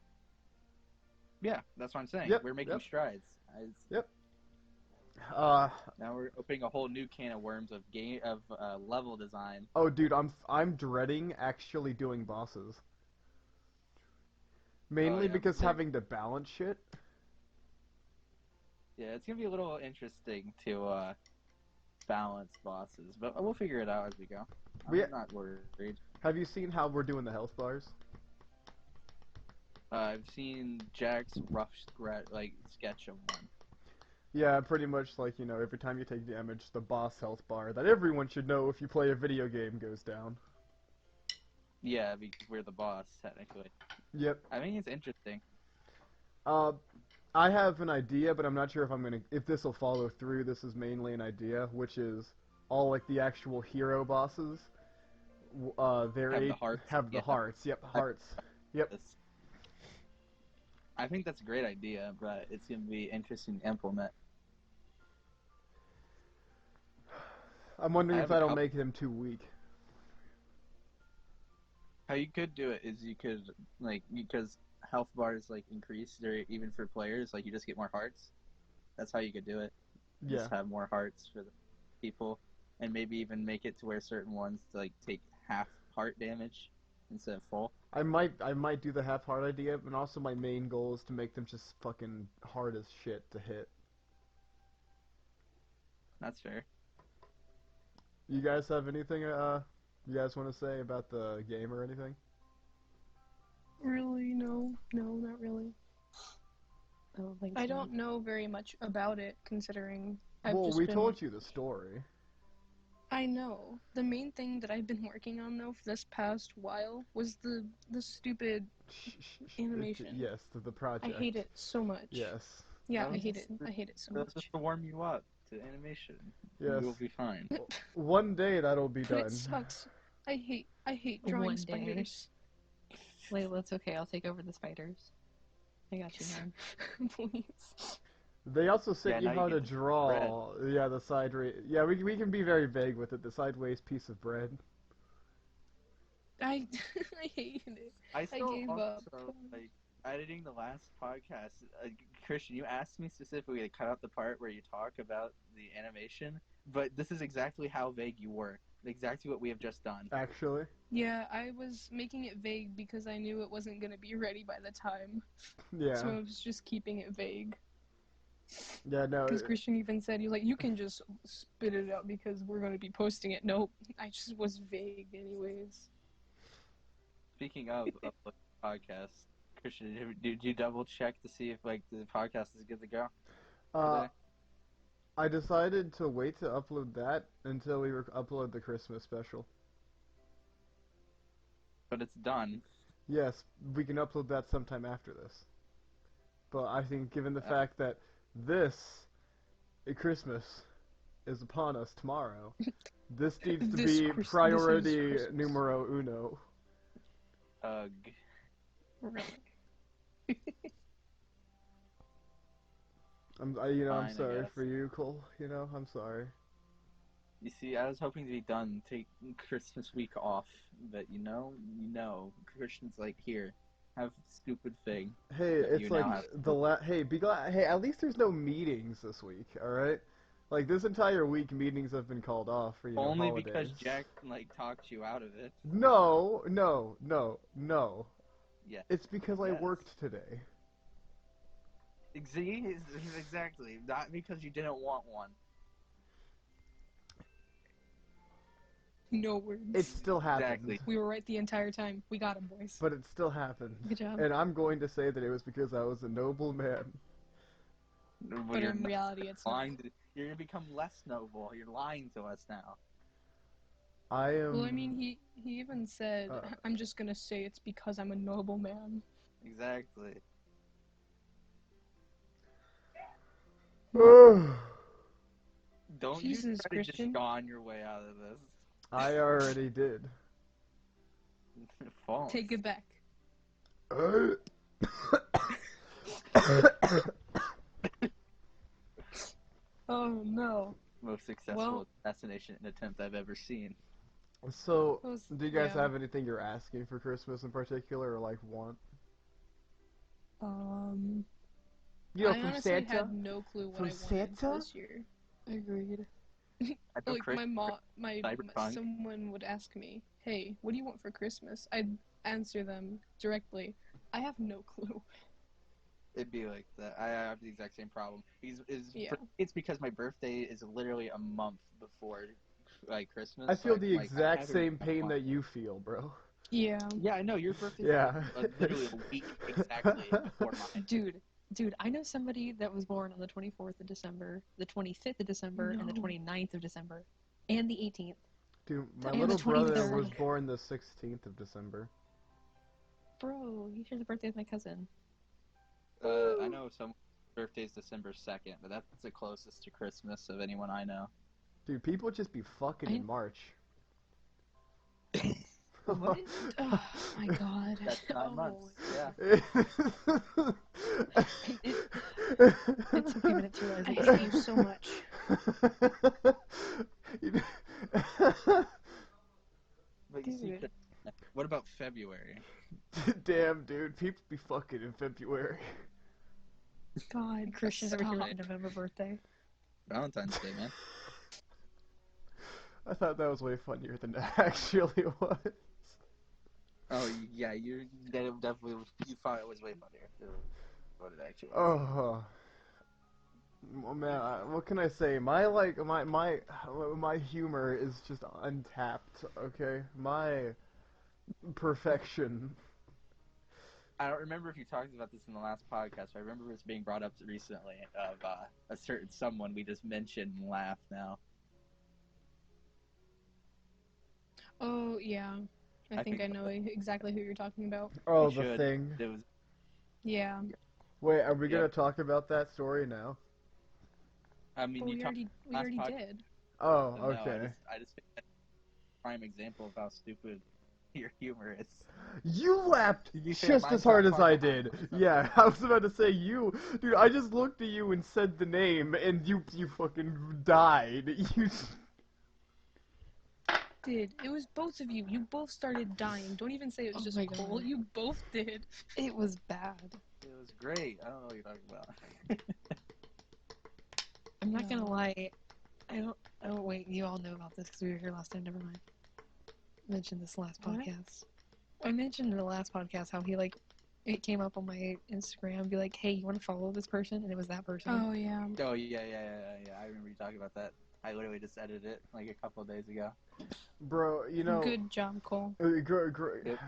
Yeah, that's what I'm saying. Yep, We're making yep. strides. Yep. Now we're opening a whole new can of worms of level design. Oh, dude, I'm dreading actually doing bosses. Oh Mainly yeah, because having to balance shit. yeah, it's gonna be a little interesting to balance bosses, but we'll figure it out as we go. We I'm not worried. Have you seen how we're doing the health bars? I've seen Jack's rough sketch of one. Yeah, pretty much like, every time you take damage, the boss health bar that everyone should know if you play a video game goes down. Yeah, because we're the boss technically. Yep. I think it's interesting. I have an idea, but I'm not sure if this will follow through. This is mainly an idea, which is all like the actual hero bosses. Have the hearts. Have the Yeah. hearts. Yep, hearts. Yep. I think that's a great idea, but it's gonna be interesting to implement. I'm wondering I if have a that'll couple. make them too weak. How you could do it is you could because health bars increase or even for players, you just get more hearts. That's how you could do it. Yeah. Just have more hearts for the people, and maybe even make it to where certain ones take half heart damage instead of full. I might do the half heart idea, but also my main goal is to make them just fucking hard as shit to hit. That's fair. You guys have anything you guys want to say about the game or anything? Really? No, not really. Oh, thanks, I man. don't know very much about it, considering I've Well, just we been. told you the story. I know. The main thing that I've been working on though for this past while was the stupid animation. Yes, the project. I hate it so much. Yes. Yeah, Well, I hate it. I hate it so That's just much. to warm you up to animation. Yes. You'll be fine. One day that'll be But it done. sucks. I hate drawing One day. spiders. Laila, it's okay. I'll take over the spiders. I got you, man. Please. They also sent Yeah, you now you how get to the draw. Yeah, the yeah, we can be very vague with it. The sideways piece of bread. I I hated it. I still gave also up. like editing the last podcast. Christian, you asked me specifically to cut out the part where you talk about the animation, but this is exactly how vague you were. Exactly what we have just done. Actually. Yeah, I was making it vague because I knew it wasn't gonna be ready by the time. Yeah. So I was just keeping it vague. Yeah, no. Because Christian even said, he was like, you can just spit it out because we're going to be posting it. Nope, I just was vague anyways. Speaking of the podcast, Christian, did you double check to see if like the podcast is good to go Uh, today? I decided to wait to upload that until we upload the Christmas special. But it's done. Yes, we can upload that sometime after this. But I think given the fact that this Christmas is upon us tomorrow, this needs to be priority numero uno. Ugh. Right. I'm Fine, I sorry guess. for you, Cole. I'm sorry. You see, I was hoping to be done, take Christmas week off, but Christian's like, here, have stupid thing. Hey, it's like have... hey, be glad. Hey, at least there's no meetings this week. All right. Like this entire week, meetings have been called off for Only holidays. because Jack talked you out of it. No. Yeah. It's because I worked today. Exactly. Not because you didn't want one. No words. It still happened. Exactly. We were right the entire time. We got him, boys. But it still happened. Good job. And I'm going to say that it was because I was a noble man. But in reality, it's not. You're going to become less noble. You're lying to us now. I am... Well, I mean, he even said, I'm just going to say it's because I'm a noble man. Exactly. Don't Jesus, you try Christian. to just yawn your way out of this. I already did. False. Take it back. Oh, no. Most successful assassination attempt I've ever seen. So, do you guys have anything you're asking for Christmas in particular, or want? I honestly Santa? had no clue what I wanted this year. Agreed. My mom, someone would ask me, "Hey, what do you want for Christmas?" I'd answer them directly. I have no clue. It'd be like that. I have the exact same problem. It's because my birthday is literally a month before Christmas. I feel the exact same pain that you feel, bro. Yeah. Yeah, I know. Your birthday is literally a week exactly before mine. Dude, I know somebody that was born on the 24th of December, the 25th of December, and the 29th of December, and the 18th. Dude, my little brother was born the 16th of December. Bro, he shares a birthday with my cousin. I know someone's birthday is December 2nd, but that's the closest to Christmas of anyone I know. Dude, people just be fucking in March. What? Oh my god. That's 9 months, yeah. It's okay, but it's realizing I hate you so much. But you see, what about February? Damn, dude, people be fucking in February. God, Christian's talking November birthday. Valentine's Day, man. I thought that was way funnier than it actually was. Oh yeah, you thought it was way funnier than what it actually was. Oh man, what can I say? My my humor is just untapped. Okay, my perfection. I don't remember if you talked about this in the last podcast, but I remember this being brought up recently of a certain someone we just mentioned and laughed now. Oh, yeah. I think I know exactly who you're talking about. Oh, the thing. Yeah. Wait, are we gonna talk about that story now? I mean, we already did. Oh, okay. No, I just prime example of how stupid your humor is. You laughed You say just mine's as hard not as far I behind did. or something. Yeah, I was about to say you, dude. I just looked at you and said the name, and you fucking died. You. Did. It was both of you. You both started dying. Don't even say it was Oh just my Cole. God. You both did. It was bad. It was great. I don't know what you're talking about. I'm not gonna No. lie. Oh wait, you all know about this because we were here last time. Never mind. I mentioned this last What? podcast. I mentioned in the last podcast how it came up on my Instagram, be like, hey, you want to follow this person? And it was that person. Oh, yeah. Oh yeah. I remember you talking about that. I literally just edited it like a couple of days ago. Bro, you know, Good job, Cole.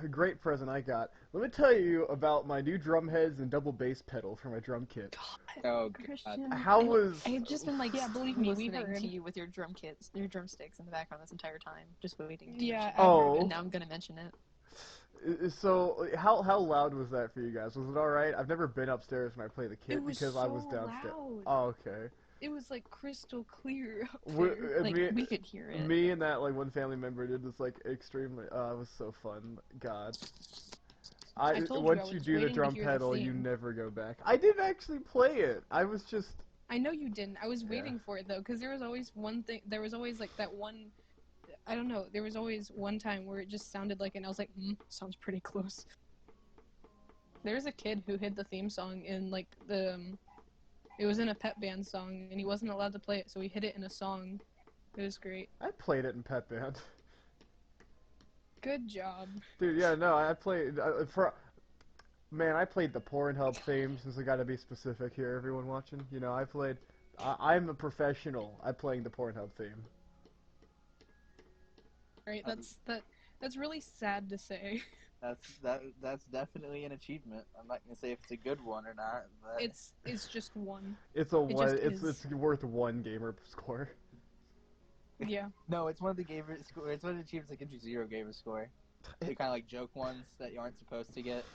great present I got. Let me tell you about my new drum heads and double bass pedal for my drum kit. God, Oh god. Christian. How was? I had just been like, Yeah, believe me, we listening heard. to you with your drum kits, your drumsticks in the background this entire time, just waiting. To Yeah, mention I it. Oh. And now I'm gonna mention it. So how loud was that for you guys? Was it all right? I've never been upstairs when I play the kit It was because I was so downstairs. loud. Oh, okay. It was like crystal clear up We, there. Like me, we could hear it. me and that like one family member did this like extremely. It was so fun. God. I told you, Once I you was do the waiting to drum hear the pedal, you theme. never go back. I didn't actually play it. I was just. I know you didn't. I was Yeah. waiting for it though, because there was always one thing. There was always like that one. I don't know. There was always one time where it just sounded like, and I was like, sounds pretty close. There's a kid who hid the theme song in like the. It was in a pep band song, and he wasn't allowed to play it, so he hid it in a song. It was great. I played it in Pet Band. Good job. Dude, yeah, no, I played Man, I played the Pornhub theme, since I gotta be specific here, everyone watching. You know, I'm a professional at playing the Pornhub theme. Right? That's really sad to say. That's definitely an achievement. I'm not gonna say if it's a good one or not, but It's just one. It's a It one, just it's is. worth one gamer score. Yeah. no, it's one of the gamer score. It's one of the achievements that gives you 0 gamer score. They kind of like joke ones that you aren't supposed to get.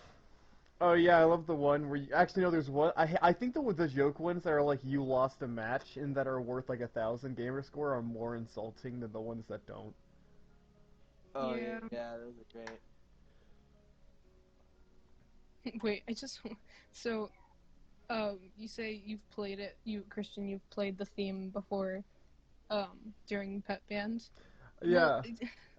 Oh yeah, I love the one where you actually no. There's one. I think the joke ones that are like you lost a match and that are worth like 1,000 gamer score are more insulting than the ones that don't. Oh Yeah. yeah, those are great. Wait, so, you say you've played it, Christian, you've played the theme before, during pep band. Yeah, Well,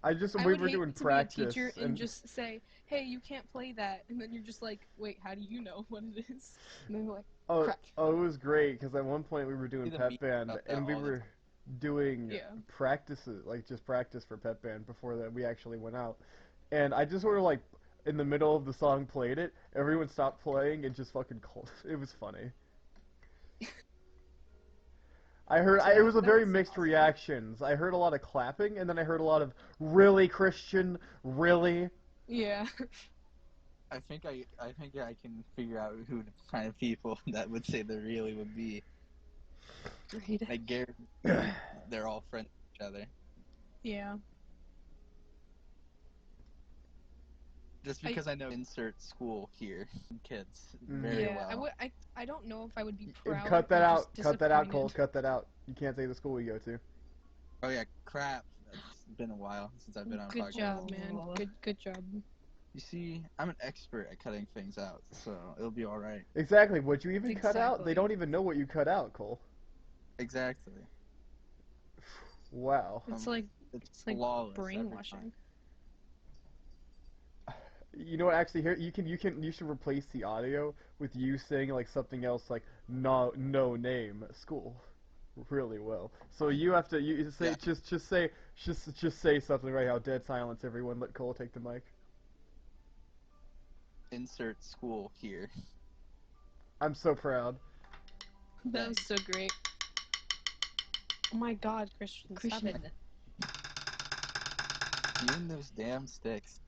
I we would were hate doing to be a practice teacher and just say, hey, you can't play that, and then you're just like, wait, how do you know what it is? And then you're like, crap. it was great because at one point we were doing See the pep memes band about that and we all the were doing Yeah. practices like just practice for pep band before that we actually went out, and I just sort of like in the middle of the song played it. Everyone stopped playing and just fucking cold. It was funny. It was a very That's mixed awesome. reactions. I heard a lot of clapping, and then I heard a lot of really Christian, really. Yeah. I think I can figure out who the kind of people that would say they really would be. Great. I guarantee they're all friends with each other. Yeah. Just because I know insert school here, kids Mhm. very Yeah. well. I don't know if I would be proud Cut that or out. just Cut that out, disappointed. Cole. Cut that out. You can't say the school we go to. Oh yeah, crap. It's been a while since I've been on a Good podcast. job, man. Good job. You see, I'm an expert at cutting things out, so it'll be all right. Exactly. What you even cut out? They Exactly. don't even know what you cut out, Cole. Exactly. Wow. It's like flawless every brainwashing. time. You know what? Actually, here you should replace the audio with you saying like something else like no name school, really well. So you have to you say Yeah. just say something right now. Dead silence. Everyone, let Cole take the mic. Insert school here. I'm so proud. That was so great. Oh my God, Christian. Stop it. Even those damn sticks.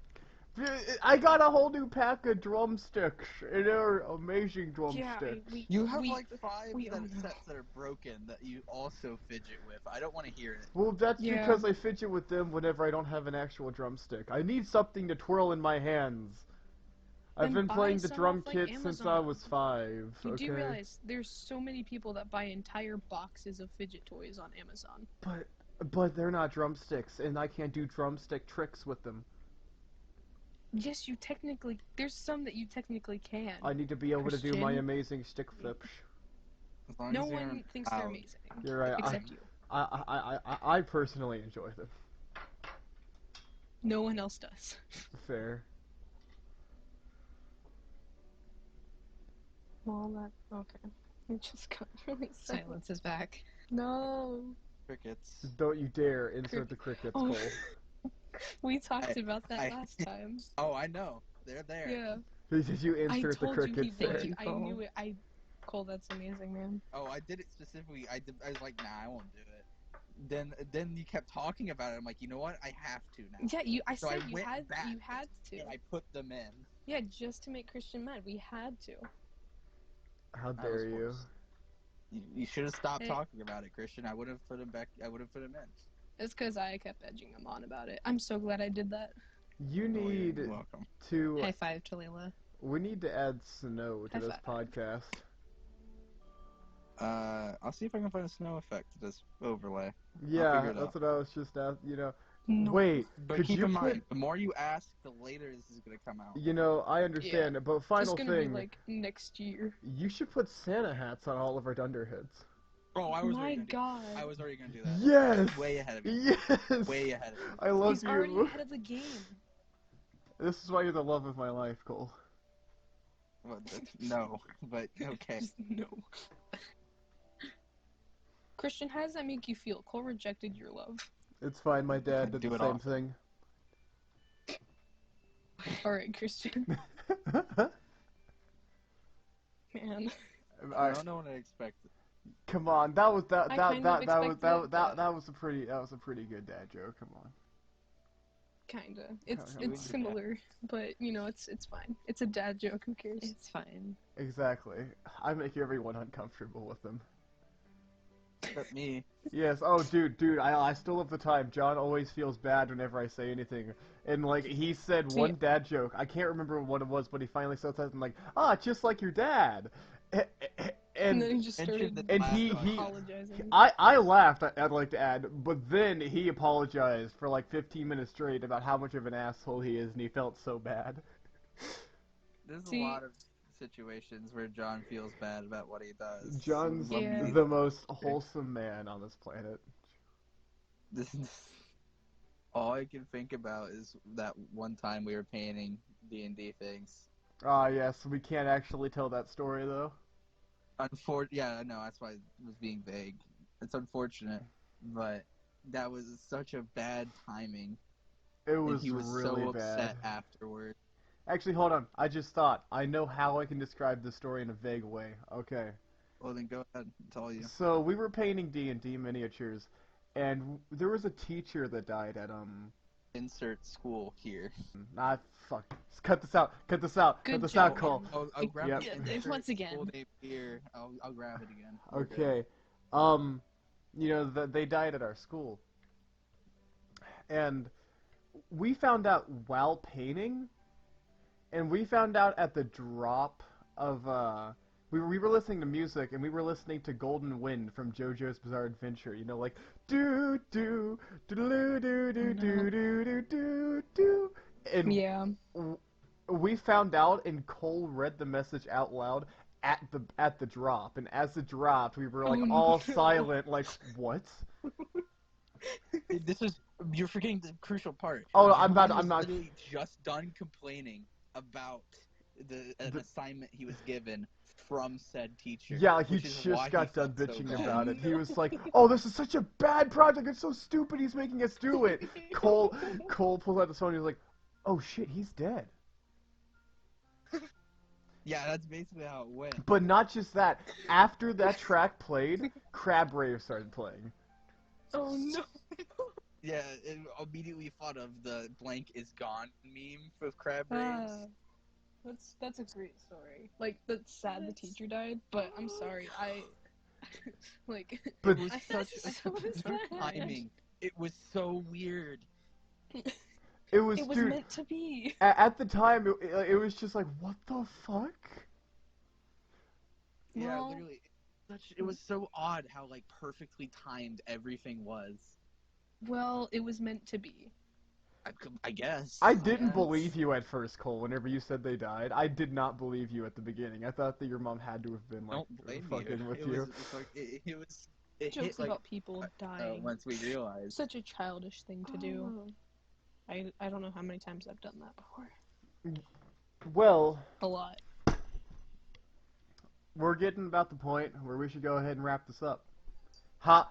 I got a whole new pack of drumsticks, and they're amazing Yeah, drumsticks. You have like 5 we all know. sets that are broken that you also fidget with. I don't want to hear it. Well, that's Yeah. because I fidget with them whenever I don't have an actual drumstick. I need something to twirl in my hands. I've Then been buy playing the some drum off, like, kit since I Amazon. was 5. You Okay. do realize there's so many people that buy entire boxes of fidget toys on Amazon. But But they're not drumsticks, and I can't do drumstick tricks with them. Yes, you technically. There's some that you technically can. I need to be able to do my Christian? amazing stick flips. As long No as you're one thinks they're out. amazing. You're right. Except you. I personally enjoy them. No one else does. Fair. Well, that okay. It just got really silent. Silence is back. No. Crickets. Don't you dare insert the crickets, Oh. Cole. We talked about that I- last time. Oh, I know. They're there. Yeah. Did you I insert the told you he crickets there? Thank would. you, I Cole. knew it. Cole, that's amazing, man. Oh, I did it specifically. I was like, nah, I won't do it. Then you kept talking about it. I'm like, you know what? I have to now. Yeah, I So said I you went had back to. And I put them in. Yeah, just to make Christian mad. We had to. How That dare was you? worse. You should have stopped Hey. talking about it, Christian. I would have put him back. I would have put him in. It's because I kept edging him on about it. I'm so glad I did that. You Oh, need you're welcome. to. High five to Laila. We need to add snow to High this five. podcast. I'll see if I can find a snow effect to this overlay. Yeah, figure it that's out. what I was just asking. You know, No. wait. But could keep you in put? mind, the more you ask, the later this is gonna come out. You know, I understand, but final It's gonna thing, be like next year. you should put Santa hats on all of our Dunderheads. Oh, I was My already gonna God. I was already gonna do that. Yes. Way ahead of me. Yes. Way ahead of me. I love He's you. already ahead of the game. This is why you're the love of my life, Cole. Well, no, but okay. Just no. Christian, how does that make you feel? Cole rejected your love. It's fine. My dad did Do the it same all. thing. All right, Christian. Man. I don't know what I expected. Come on, that was I kind of expected it, but- that was a pretty good dad joke. Come on. Kinda. we It's do that. similar, but you know, it's fine. It's a dad joke. Who cares? It's fine. Exactly. I make everyone uncomfortable with them. Except me. Yes. Oh, dude. I still have the time. John always feels bad whenever I say anything, and like he said one dad joke. I can't remember what it was, but he finally said something like, just like your dad. And then he just Mentioned started the And last he one. apologizing. I laughed, I'd like to add, but then he apologized for like 15 minutes straight about how much of an asshole he is, and he felt so bad. There's See- a lot of situations where John feels bad about what he does. John's Yeah. the most wholesome man on this planet. This is all I can think about is that one time we were painting D&D things. Ah, yes, we can't actually tell that story though. Yeah, I know, that's why it was being vague. It's unfortunate, but that was such a bad timing. It And was he was really so bad. upset afterward. Actually, hold on. I just thought. I know how I can describe the story in a vague way. Okay. Well, then go ahead and tell you. So, we were painting D&D miniatures, and there was a teacher that died at, Insert school here. fuck. Cut this out. Cut this out. Good Cut this job. out, Cole. I'll grab Yep. the Yeah, insert once again. school name here. I'll grab it again. We're good. Okay. You know, they died at our school. And we found out while painting, and we found out at the drop of, we were listening to music, and we were listening to Golden Wind from JoJo's Bizarre Adventure, you know, like, do do do do do do do do do do, and Yeah. we found out, and Cole read the message out loud at the drop, and as it dropped, we were like Oh, all no. silent, like, what? You're forgetting the crucial part. Oh, John I'm not. was literally just done complaining about an assignment he was given from said teacher. Yeah, like he which is why just got he done felt so bitching bad. about it. He was like, "Oh, this is such a bad project. It's so stupid. He's making us do it." Cole pulls out the phone. He's like, "Oh shit, he's dead." Yeah, that's basically how it went. But not just that. After that track played, Crab Rave started playing. Oh no. Yeah, it immediately thought of the blank is gone meme with crab raves. That's a great story. Like, that's sad the teacher died, but I'm sorry. Like, But It was such so weird sad. timing. It was so weird. it was, it was dude. meant to be. At the time, it was just like, what the fuck? Yeah, Well- literally. It was so odd how like perfectly timed everything was. Well, it was meant to be. I guess. I didn't Yes. believe you at first, Cole. Whenever you said they died, I did not believe you at the beginning. I thought that your mom had to have been like Don't blame fucking you. with It you. was like it Jokes hit like about people dying. once we realized. Such a childish thing to do. Oh. I don't know how many times I've done that before. Well, A lot. we're getting about the point where we should go ahead and wrap this up.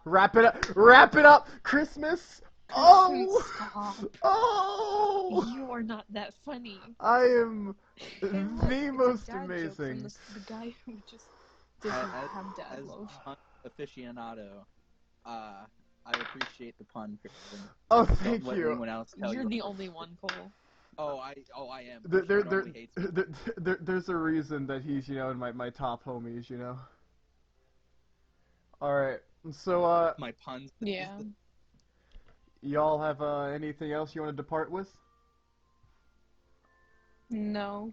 Wrap it up! Wrap it up! Christmas! Oh! Stop. Oh! You are not that funny. I am Hey, look, the it's most a dad joke from amazing. the guy who just doesn't have dad as love. pun aficionado, I appreciate the pun, Christian. Oh, Don't thank let you. anyone else tell You're you. the only one, Cole. I am. There, Christian there, normally hates me. there's a reason that he's, in my top homies, Alright, so, My puns. Yeah. y'all have, anything else you want to depart with? No.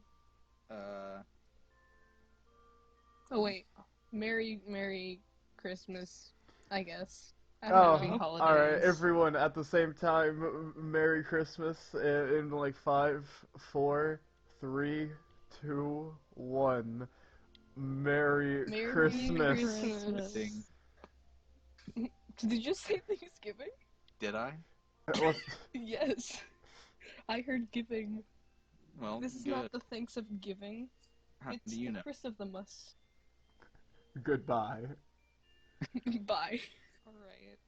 Oh wait. Merry Christmas, I guess. I Oh, don't know. Happy holidays. alright, everyone at the same time, Merry Christmas in like 5, 4, 3, 2, 1. Merry Merry Christmas. Christmas. Did you just say Thanksgiving? Did I? What's- Yes. I heard giving. Well, This is good. not the thanks of giving. How It's do you the know? Chris of the Mus. Goodbye. Bye. Alright.